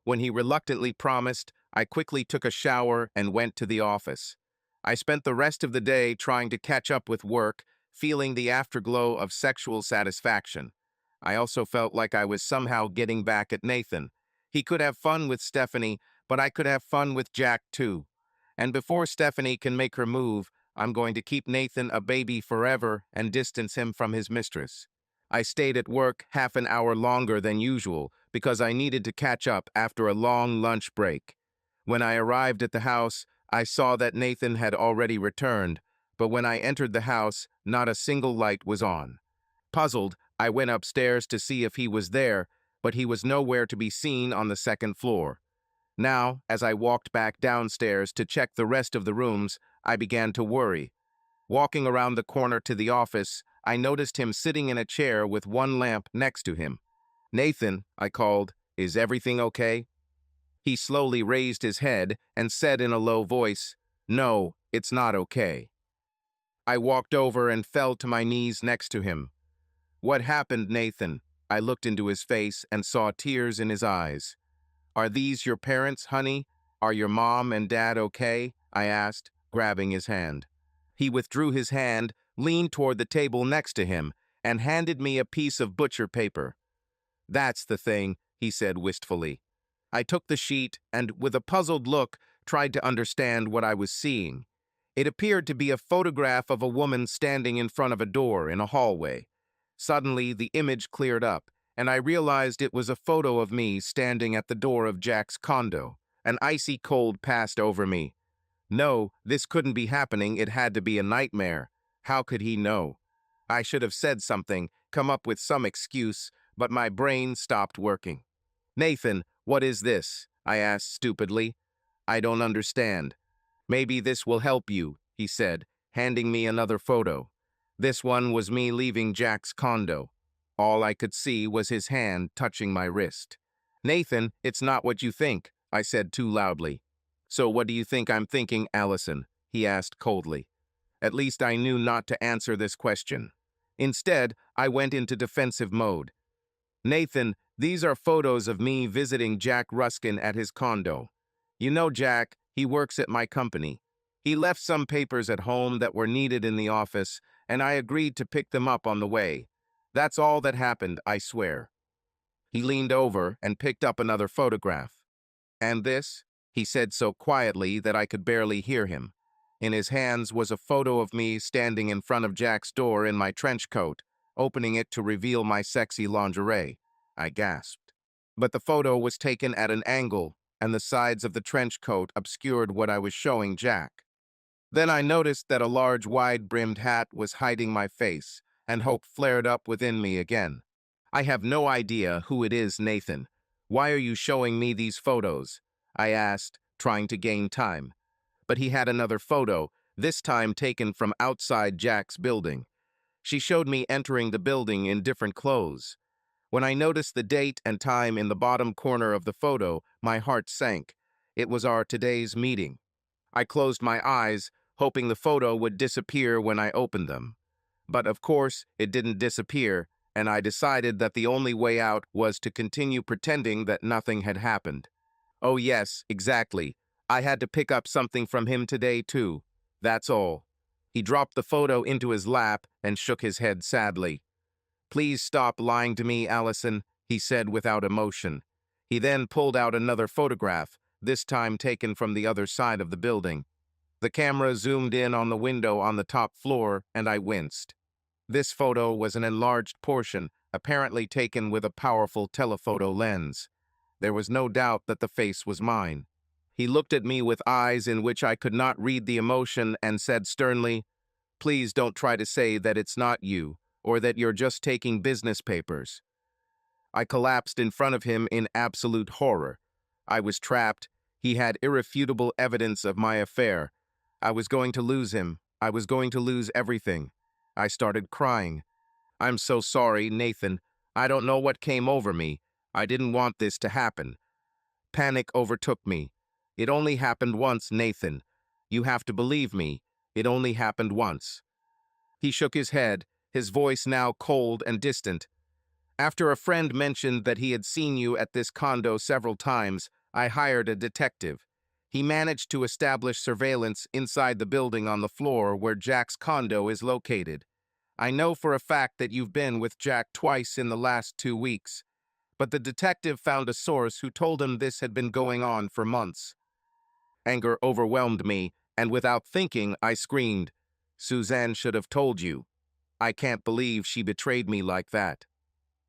When he reluctantly promised, I quickly took a shower and went to the office. I spent the rest of the day trying to catch up with work, feeling the afterglow of sexual satisfaction. I also felt like I was somehow getting back at Nathan. He could have fun with Stephanie, but I could have fun with Jack too. And before Stephanie can make her move, I'm going to keep Nathan a baby forever and distance him from his mistress. I stayed at work half an hour longer than usual because I needed to catch up after a long lunch break. When I arrived at the house, I saw that Nathan had already returned, but when I entered the house, not a single light was on. Puzzled, I went upstairs to see if he was there, but he was nowhere to be seen on the second floor. Now, as I walked back downstairs to check the rest of the rooms, I began to worry. Walking around the corner to the office, I noticed him sitting in a chair with one lamp next to him. "Nathan," I called, "is everything okay?" He slowly raised his head and said in a low voice, "No, it's not okay." I walked over and fell to my knees next to him. "What happened, Nathan?" I looked into his face and saw tears in his eyes. "Are these your parents, honey? Are your mom and dad okay?" I asked, grabbing his hand. He withdrew his hand, leaned toward the table next to him, and handed me a piece of butcher paper. "That's the thing," he said wistfully. I took the sheet and, with a puzzled look, tried to understand what I was seeing. It appeared to be a photograph of a woman standing in front of a door in a hallway. Suddenly, the image cleared up, and I realized it was a photo of me standing at the door of Jack's condo. An icy cold passed over me. No, this couldn't be happening. It had to be a nightmare. How could he know? I should have said something, come up with some excuse, but my brain stopped working. "Nathan, what is this?" I asked stupidly. "I don't understand." "Maybe this will help you," he said, handing me another photo. This one was me leaving Jack's condo. All I could see was his hand touching my wrist. "Nathan, it's not what you think," I said too loudly. "So what do you think I'm thinking, Allison?" he asked coldly. At least I knew not to answer this question. Instead, I went into defensive mode. "Nathan, these are photos of me visiting Jack Ruskin at his condo. You know Jack, he works at my company. He left some papers at home that were needed in the office, and I agreed to pick them up on the way. That's all that happened, I swear." He leaned over and picked up another photograph. "And this?" he said so quietly that I could barely hear him. In his hands was a photo of me standing in front of Jack's door in my trench coat, opening it to reveal my sexy lingerie. I gasped. But the photo was taken at an angle, and the sides of the trench coat obscured what I was showing Jack. Then I noticed that a large, wide-brimmed hat was hiding my face, and hope flared up within me again. "I have no idea who it is, Nathan. Why are you showing me these photos?" I asked, trying to gain time. But he had another photo, this time taken from outside Jack's building. She showed me entering the building in different clothes. When I noticed the date and time in the bottom corner of the photo, my heart sank. It was our today's meeting. I closed my eyes, hoping the photo would disappear when I opened them. But of course, it didn't disappear, and I decided that the only way out was to continue pretending that nothing had happened. "Oh yes, exactly. I had to pick up something from him today too. That's all." He dropped the photo into his lap and shook his head sadly. "Please stop lying to me, Allison," he said without emotion. He then pulled out another photograph, this time taken from the other side of the building. The camera zoomed in on the window on the top floor, and I winced. This photo was an enlarged portion, apparently taken with a powerful telephoto lens. There was no doubt that the face was mine. He looked at me with eyes in which I could not read the emotion and said sternly, "Please don't try to say that it's not you, or that you're just taking business papers." I collapsed in front of him in absolute horror. I was trapped. He had irrefutable evidence of my affair. I was going to lose him. I was going to lose everything. I started crying. "I'm so sorry, Nathan. I don't know what came over me. I didn't want this to happen." Panic overtook me. "It only happened once, Nathan. You have to believe me. It only happened once." He shook his head, his voice now cold and distant. "After a friend mentioned that he had seen you at this condo several times, I hired a detective. He managed to establish surveillance inside the building on the floor where Jack's condo is located. I know for a fact that you've been with Jack twice in the last 2 weeks. But the detective found a source who told him this had been going on for months." Anger overwhelmed me, and without thinking, I screamed, "Suzanne should have told you. I can't believe she betrayed me like that."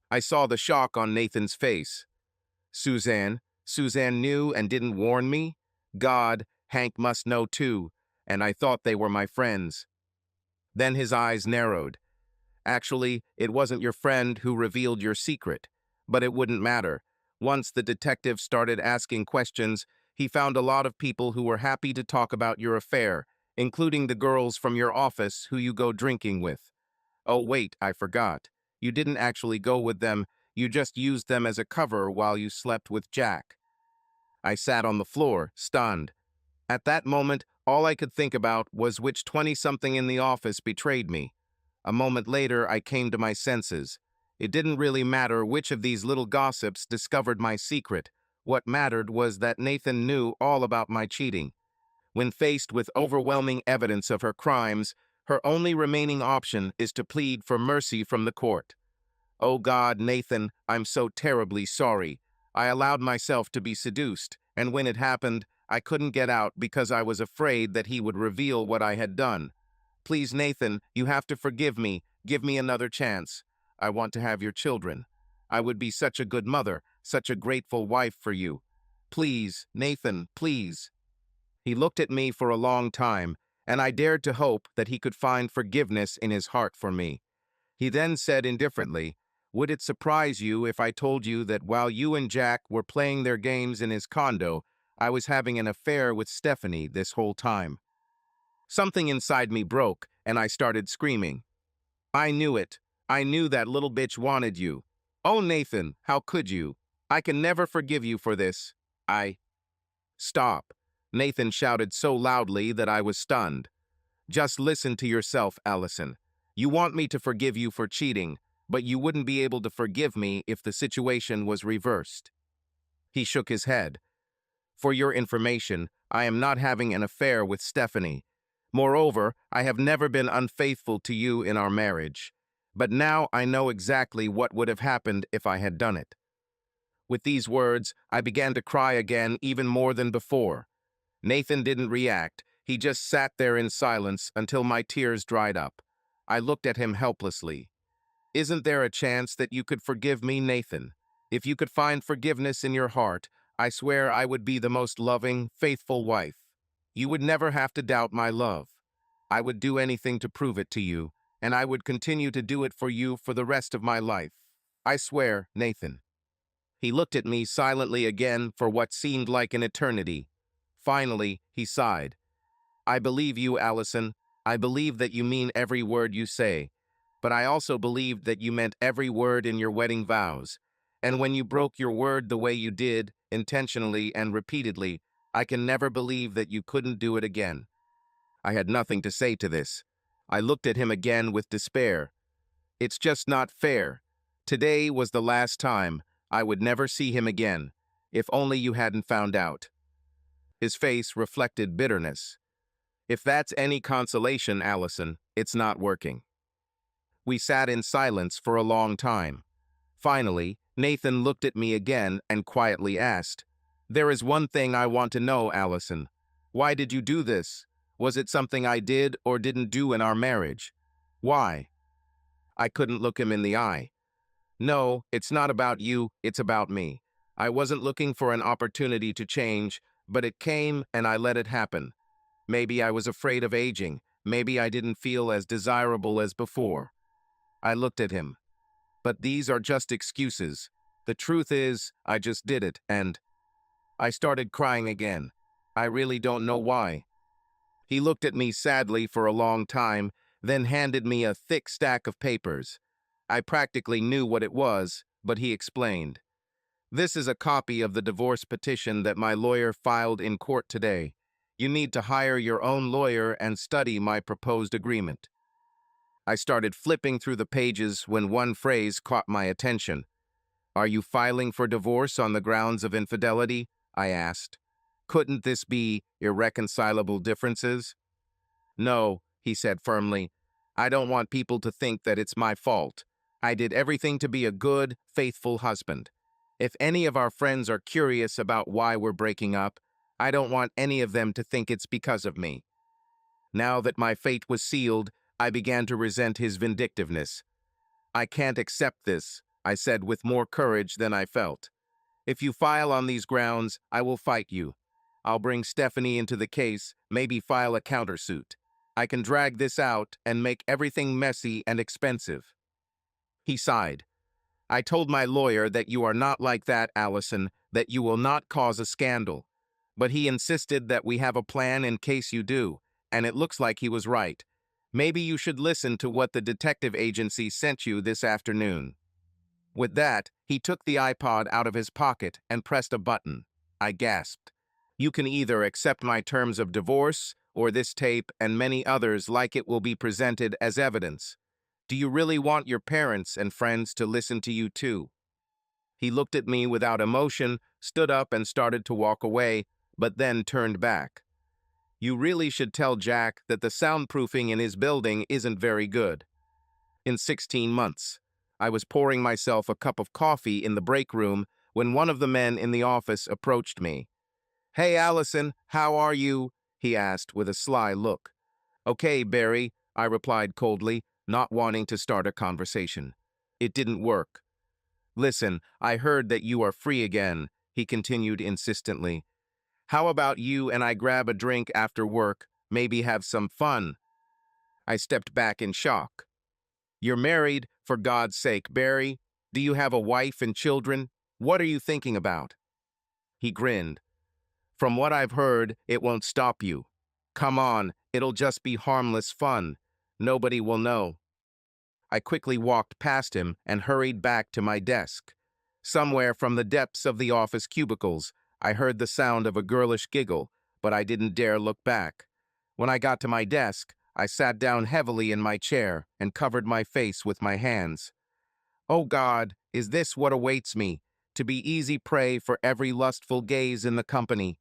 I saw the shock on Nathan's face. "Suzanne? Suzanne knew and didn't warn me? God, Hank must know too, and I thought they were my friends." Then his eyes narrowed. "Actually, it wasn't your friend who revealed your secret. But it wouldn't matter. Once the detective started asking questions, he found a lot of people who were happy to talk about your affair, including the girls from your office who you go drinking with. Oh, wait, I forgot. You didn't actually go with them. You just used them as a cover while you slept with Jack." I sat on the floor, stunned. At that moment, all I could think about was which 20-something in the office betrayed me. A moment later, I came to my senses. It didn't really matter which of these little gossips discovered my secret. What mattered was that Nathan knew all about my cheating. When faced with overwhelming evidence of her crimes, her only remaining option is to plead for mercy from the court. "Oh God, Nathan, I'm so terribly sorry. I allowed myself to be seduced, and when it happened, I couldn't get out because I was afraid that he would reveal what I had done. Please, Nathan, you have to forgive me. Give me another chance. I want to have your children. I would be such a good mother, such a grateful wife for you. Please, Nathan, please." He looked at me for a long time, and I dared to hope that he could find forgiveness in his heart for me. He then said indifferently, "Would it surprise you if I told you that while you and Jack were playing their games in his condo, I was having an affair with Stephanie this whole time?" Something inside me broke, and I started screaming. I knew it. I knew that little bitch wanted you. Oh, Nathan, how could you? I can never forgive you for this. I... Stop. Nathan shouted so loudly that I was stunned. Just listen to yourself, Allison. You want me to forgive you for cheating, but you wouldn't be able to forgive me if the situation was reversed. He shook his head. For your information, I am not having an affair with Stephanie. Moreover, I have never been unfaithful to you in our marriage. But now I know exactly what would have happened if I had done it. With these words, I began to cry again even more than before. Nathan didn't react. He just sat there in silence until my tears dried up. I looked at him helplessly. Isn't there a chance that you could forgive me, Nathan? If you could find forgiveness in your heart, I swear I would be the most loving, faithful wife. You would never have to doubt my love. I would do anything to prove it to you, and I would continue to do it for you for the rest of my life. I swear, Nathan. He looked at me silently again for what seemed like an eternity. Finally, he sighed. I believe you, Allison. I believe that you mean every word you say. But I also believed that you meant every word in your wedding vows. And when you broke your word the way you did, intentionally and repeatedly, I can never believe that you couldn't do it again. I had nothing to say to this. I looked at him again with despair. It's just not fair. Today was the last time. I would never see him again. If only you hadn't found out. His face reflected bitterness. If that's any consolation, Allison, it's not working. We sat in silence for a long time. Finally, Nathan looked at me again and quietly asked, There is one thing I want to know, Allison. Why did you do this? Was it something I did or didn't do in our marriage? Why? I couldn't look him in the eye. No, it's not about you, it's about me. I wasn't looking for an opportunity to change, but it came and I let it happen. Maybe I was afraid of aging. Maybe I didn't feel as desirable as before. I looked at him. But these are just excuses. The truth is, I just did it, and I started crying again. I really don't know why. He looked at me sadly for a long time, then handed me a thick stack of papers. I practically knew what it was, but he explained. This is a copy of the divorce petition that my lawyer filed in court today. You need to hire your own lawyer and study my proposed agreement. I started flipping through the pages when one phrase caught my attention. Are you filing for divorce on the grounds of infidelity? I asked. Couldn't this be irreconcilable differences? No, he said firmly. I don't want people to think that it's my fault. I did everything to be a good, faithful husband. If any of our friends are curious about why we're breaking up, I don't want any of them to think it's because of me. Now that my fate was sealed, I began to resent his vindictiveness. I can't accept this, I said with more courage than I felt. If you file on these grounds, I will fight you. I'll bring Stephanie into the case, maybe file a countersuit. I can drag this out and make everything messy and expensive. He sighed. I told my lawyer that you are not like that, Allison, that you will not cause a scandal. But he insisted that we have a plan in case you do, and it looks like he was right. Maybe you should listen to what the detective agency sent you this afternoon. With that, he took the iPod out of his pocket and pressed a button. I gasped. You can either accept my terms of divorce, or this tape and many others like it will be presented as evidence. Do you really want your parents and friends to listen to you too? He looked at me without emotion, stood up and started to walk away, but then turned back. You really should tell Jack that the soundproofing in his building isn't very good. In 16 months, I was pouring myself a cup of coffee in the break room when one of the men in the office approached me. Hey, Allison, how are you? He asked with a sly look. Okay, Barry, I replied coldly, not wanting to start a conversation. It didn't work. Listen, I heard that you are free again, he continued insistently. How about you and I grab a drink after work, maybe have some fun? I stepped back in shock. You're married, for God's sake, Barry. Do you have a wife and children? What are you thinking about? He grinned. From what I've heard, it won't stop you. Come on, it'll just be harmless fun. Nobody will know. I quickly walked past him and hurried back to my desk. Somewhere from the depths of the office cubicles, I heard the sound of a girlish giggle, but I didn't dare look back. When I got to my desk, I sat down heavily in my chair and covered my face with my hands. Oh God, is this what awaits me? To be easy prey for every lustful gaze in the company.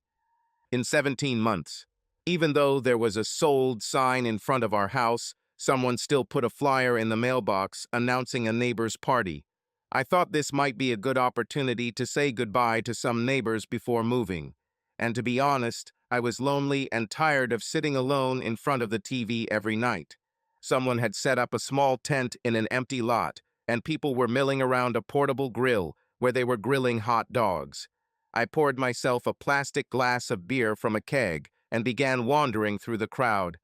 In 17 months. Even though there was a sold sign in front of our house, someone still put a flyer in the mailbox announcing a neighbor's party. I thought this might be a good opportunity to say goodbye to some neighbors before moving. And to be honest, I was lonely and tired of sitting alone in front of the TV every night. Someone had set up a small tent in an empty lot, and people were milling around a portable grill where they were grilling hot dogs. I poured myself a plastic glass of beer from a keg and began wandering through the crowd.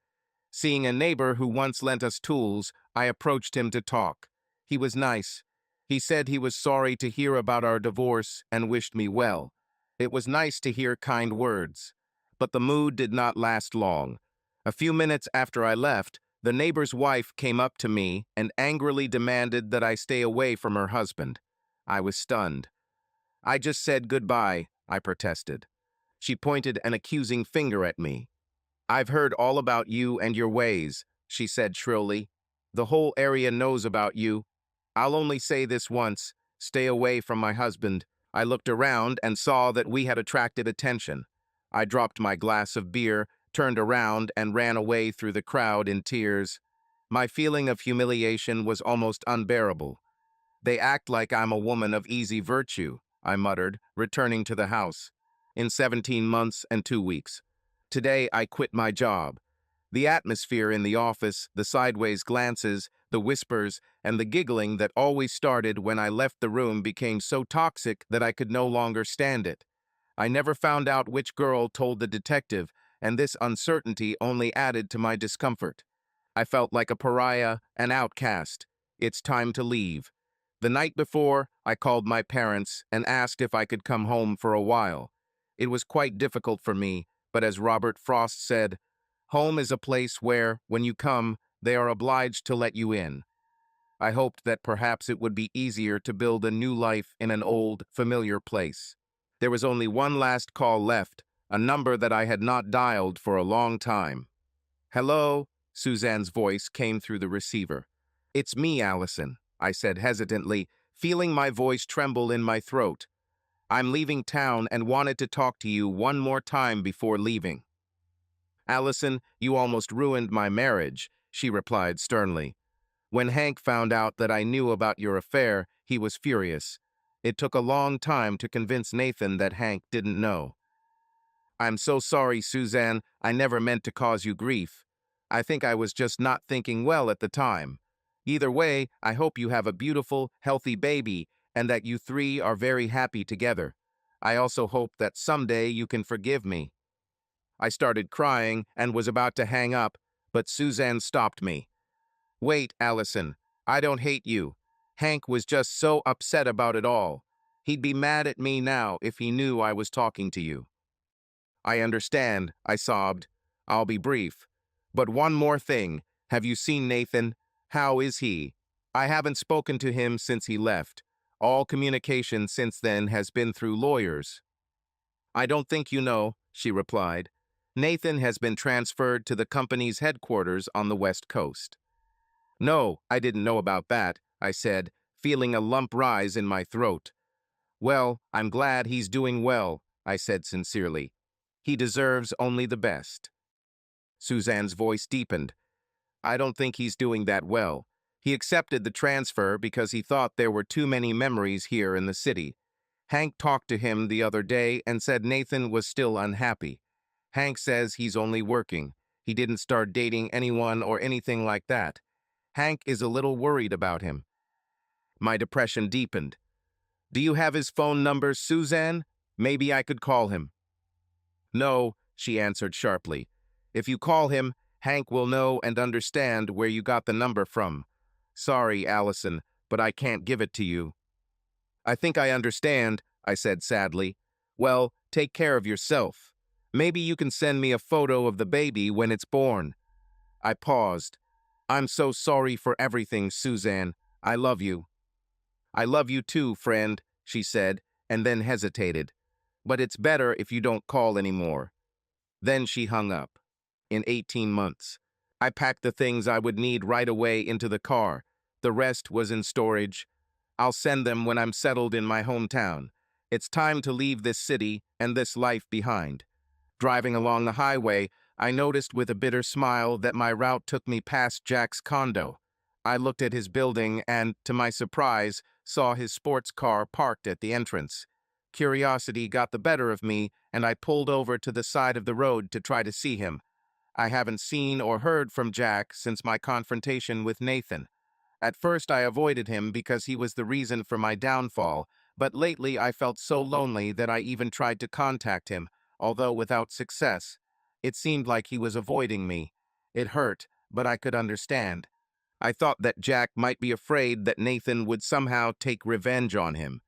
Seeing a neighbor who once lent us tools, I approached him to talk. He was nice. He said he was sorry to hear about our divorce and wished me well. It was nice to hear kind words. But the mood did not last long. A few minutes after I left, the neighbor's wife came up to me and angrily demanded that I stay away from her husband. I was stunned. I just said goodbye, I protested. She pointed an accusing finger at me. I've heard all about you and your ways, she said shrilly. The whole area knows about you. I'll only say this once, stay away from my husband. I looked around and saw that we had attracted attention. I dropped my glass of beer, turned around, and ran away through the crowd in tears. My feeling of humiliation was almost unbearable. They act like I'm a woman of easy virtue, I muttered, returning to the house. In 17 months and 2 weeks. Today, I quit my job. The atmosphere in the office, the sideways glances, the whispers, and the giggling that always started when I left the room became so toxic that I could no longer stand it. I never found out which girl told the detective, and this uncertainty only added to my discomfort. I felt like a pariah, an outcast. It's time to leave. The night before, I called my parents and asked if I could come home for a while. It was quite difficult for me, but as Robert Frost said, home is a place where, when you come, they are obliged to let you in. I hoped that perhaps it would be easier to build a new life in an old, familiar place. There was only one last call left, a number that I had not dialed for a long time. Hello, Suzanne's voice came through the receiver. It's me, Allison, I said hesitantly, feeling my voice tremble in my throat. I'm leaving town and wanted to talk to you one more time before leaving. Allison, you almost ruined my marriage, she replied sternly. When Hank found out that I knew about your affair, he was furious. It took a long time to convince Nathan that Hank didn't know. I'm so sorry, Suzanne. I never meant to cause you grief. I think I was just not thinking well at the time. Either way, I hope you have a beautiful, healthy baby and that you three are very happy together. I also hope that someday you can forgive me. I started crying and was about to hang up, but Suzanne stopped me. Wait, Allison, I don't hate you. Hank was just so upset about it all. He'd be mad at me now if he knew I was talking to you. I understand, I sobbed. I'll be brief. But one more thing. Have you seen Nathan? How is he? I haven't spoken to him since he left. All communication since then has been through lawyers. I don't think you know, she replied. Nathan has been transferred to the company's headquarters on the West Coast. No, I didn't know about that, I said, feeling a lump rise in my throat. Well, I'm glad he's doing well, I said sincerely. He deserves only the best. Suzanne's voice deepened. I don't think he's doing that well. He accepted the transfer because he thought there were too many memories here in the city. Hank talked to him the other day and said Nathan was still unhappy. Hank says he's only working. He didn't start dating anyone or anything like that. Hank is a little worried about him. My depression deepened. Do you have his phone number, Suzanne? Maybe I could call him. No, she answered sharply. If you call him, Hank will know and understand where you got the number from. Sorry, Allison, but I can't give it to you. I think I understand, I said sadly. Well, take care of yourself. Maybe you can send me a photo of the baby when it's born. I paused. I'm so sorry for everything, Suzanne. I love you. I love you too, friend, she said, and then hesitated. But it's better if you don't call anymore. Then she hung up. In 18 months. I packed the things I would need right away into the car. The rest was in storage. I'll send them when I'm settled in my hometown. It's time to leave this city and this life behind. Driving along the highway, I noticed with a bitter smile that my route took me past Jack's condo. I looked at his building and, to my surprise, saw his sports car parked at the entrance. Curiosity got the better of me, and I pulled over to the side of the road to try to see him. I haven't seen or heard from Jack since my confrontation with Nathan. At first I avoided him because he was the reason for my downfall, but lately I felt so lonely that I even tried to contact him, although without success. It seemed like he was avoiding me. It hurt, but I could understand. I thought that Jack might be afraid that Nathan would somehow take revenge on him.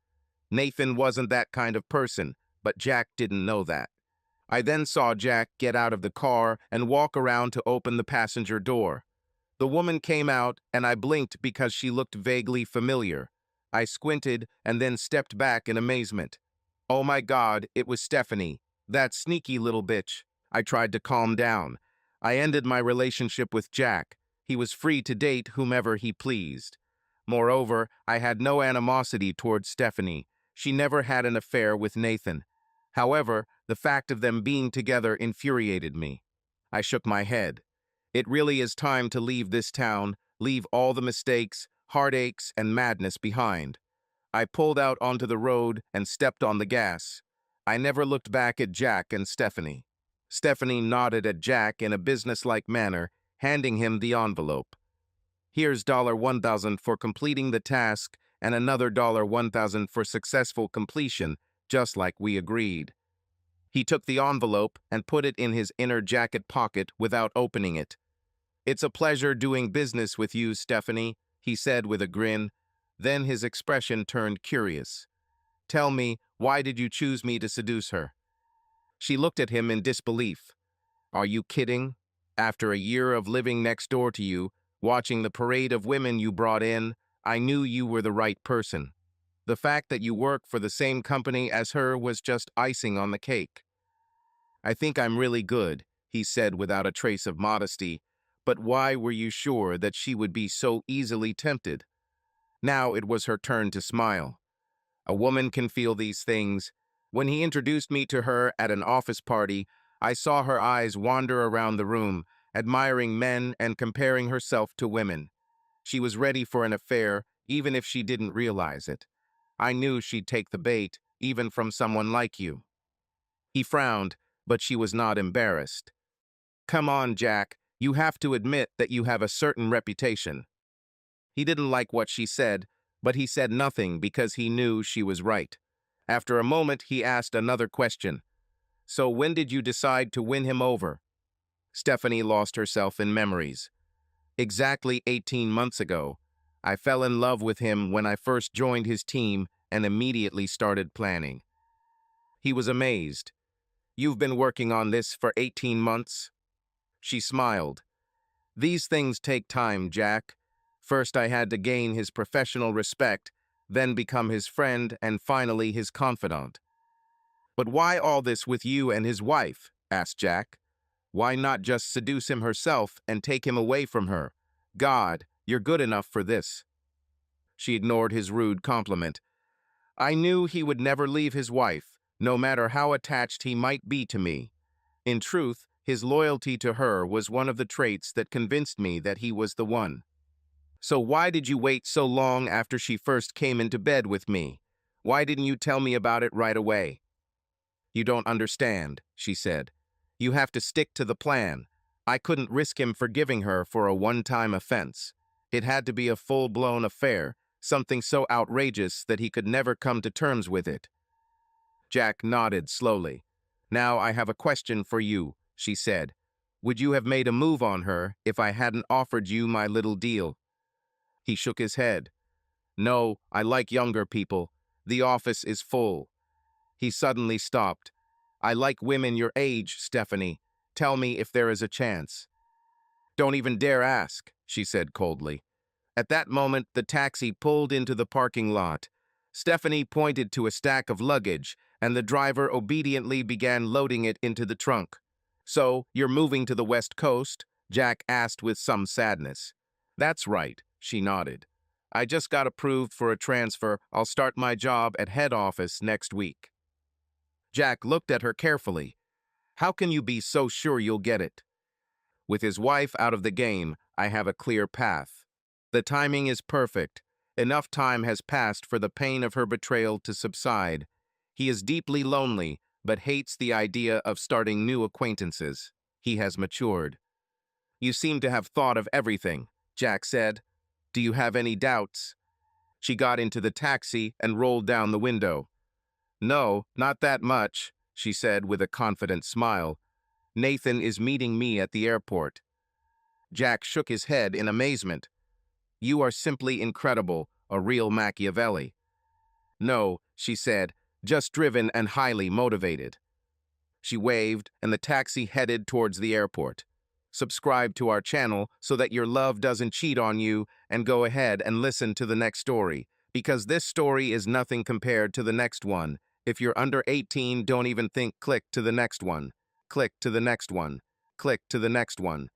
Nathan wasn't that kind of person, but Jack didn't know that. I then saw Jack get out of the car and walk around to open the passenger door. The woman came out, and I blinked because she looked vaguely familiar. I squinted and then stepped back in amazement. Oh my God, it was Stephanie, that sneaky little bitch. I tried to calm down. I ended my relationship with Jack. He was free to date whomever he pleased. Moreover, I had no animosity towards Stephanie. She never had an affair with Nathan. However, the fact of them being together infuriated me. I shook my head. It really is time to leave this town, leave all the mistakes, heartaches, and madness behind. I pulled out onto the road and stepped on the gas. I never looked back at Jack and Stephanie. Stephanie nodded at Jack in a businesslike manner, handing him the envelope. Here's $1,000 for completing the task and another $1,000 for successful completion, just like we agreed. He took the envelope and put it in his inner jacket pocket without opening it. It's a pleasure doing business with you, Stephanie, he said with a grin. Then his expression turned curious. Tell me, why did you choose me to seduce her? She looked at him in disbelief. Are you kidding? After a year of living next door to you, watching the parade of women you brought in, I knew you were the right person. The fact that you work for the same company as her was just icing on the cake. I think I'm really good, he said without a trace of modesty. But why were you sure that she would be so easily tempted? Now it was her turn to smile. A woman can feel these things. When he introduced me to her at an office party, I saw her eyes wander around the room, admiring men and comparing herself to women. She was ready for an affair, even if she didn't realize it. I knew she'd take the bait, even from someone like you. He frowned, but she was not embarrassed. Come on, Jack, you have to admit that you have a certain reputation. He didn't like what she said, but he said nothing because he knew she was right. After a moment, he asked another question. So when did you decide to win him over? Stephanie lost herself in memories. Exactly 18 months ago. I fell in love with him when I first joined his team and immediately started planning. He was amazed. You've been working on this for 18 months? She smiled. These things take time, Jack. First I had to gain his professional respect, then become his friend, and finally his confidant. But why all this with you and his wife? Asked Jack. Why not just seduce him herself and take him away from her? God, you're good enough for this. She ignored his rude compliment. I knew he would never leave his wife, no matter how attached he might be to me. In truth, his loyalty to her was one of the traits that convinced me that he was the one. So why did you wait so long after she first came into bed with me? Why didn't you tell me about it right away? You don't understand, she said. You have to stick to the plan. I couldn't risk him forgiving her for a one-time offense. It had to be a full-blown affair, something so outrageous that he could never come to terms with it. Jack nodded slowly. Now I have a question for you, she said. Would you have made a move on her if I hadn't offered you my little deal? He shook his head. No, I like younger people. The office is full. He suddenly stopped. I like women your age, Stephanie. Tell me if there is a chance. Don't even dare ask. she said coldly. At that moment, the taxi pulled into the parking lot. Stephanie pointed to a stack of luggage, and the driver obediently began loading it into the trunk. "So, you're moving to the West Coast?" Jack asked with some sadness. "That's right," she nodded. "I just got approved for a transfer. I'll start my job at head office next week." Jack looked at her carefully. "How can you be so sure you'll get it?" "With his wife out of the game, I have a clear path. The timing is perfect. Enough time has passed for the pain of her betrayal to subside. He is deeply lonely, but hates the idea of starting new acquaintances. He has matured." "You seem to have thought of everything," Jack said. "Do you have any doubts?" She got into the taxi and rolled down the window. "No, not that much," she said with a confident smile. "Nathan is meeting me at the airport." Jack shook his head in amazement. "You are simply incredible, a real Machiavelli." "No," she said, "just driven and highly motivated." She waved, and the taxi headed towards the airport. Subscribe to our channel so that your love doesn't cheat on you, and go ahead and listen to the next story, because this story is nothing compared to the next one. If you're under 18, don't even think. Click to the next one. Click to the next one. Click to the next one.